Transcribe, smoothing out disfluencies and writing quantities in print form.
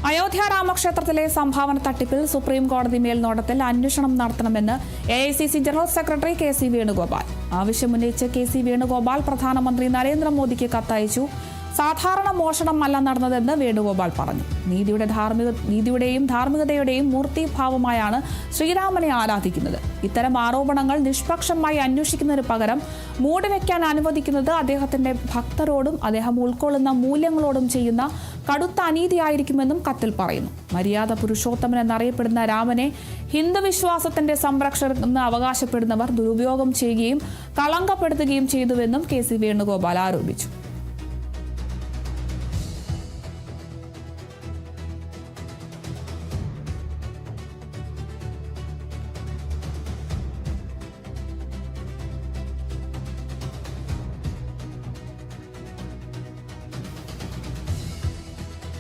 അയോധ്യ രാമക്ഷേത്രത്തിലെ സംഭാവന തട്ടിപ്പിൽ സുപ്രീം കോടതി മേൽനോട്ടത്തിൽ അന്വേഷണം നടത്തണമെന്ന് AICC general secretary KC Venugopal ആവശ്യമുന്നയിച്ച് KC വേണുഗോപാൽ പ്രധാനമന്ത്രി നരേന്ദ്രമോദിക്ക് കത്തയച്ചു. സാധാരണ മോഷണമല്ല നടന്നതെന്ന് വേണുഗോപാൽ പറഞ്ഞു. നീതിയുടെയും ധാർമ്മികതയുടെയും മൂർത്തിഭാവമായാണ് ശ്രീരാമനെ ആരാധിക്കുന്നത്. ഇത്തരം ആരോപണങ്ങൾ നിഷ്പക്ഷമായി അന്വേഷിക്കുന്നതിന് പകരം മൂടിവെക്കാൻ അനുവദിക്കുന്നത് അദ്ദേഹത്തിന്റെ ഭക്തരോടും അദ്ദേഹം ഉൾക്കൊള്ളുന്ന മൂല്യങ്ങളോടും ചെയ്യുന്ന കടുത്ത അനീതിയായിരിക്കുമെന്നും കത്തിൽ പറയുന്നു. മര്യാദ പുരുഷോത്തമൻ എന്നറിയപ്പെടുന്ന രാമനെ ഹിന്ദു വിശ്വാസത്തിന്റെ സംരക്ഷകർ എന്ന് അവകാശപ്പെടുന്നവർ ദുരുപയോഗം ചെയ്യുകയും കളങ്കപ്പെടുത്തുകയും ചെയ്തുവെന്നും KC വേണുഗോപാൽ ആരോപിച്ചു.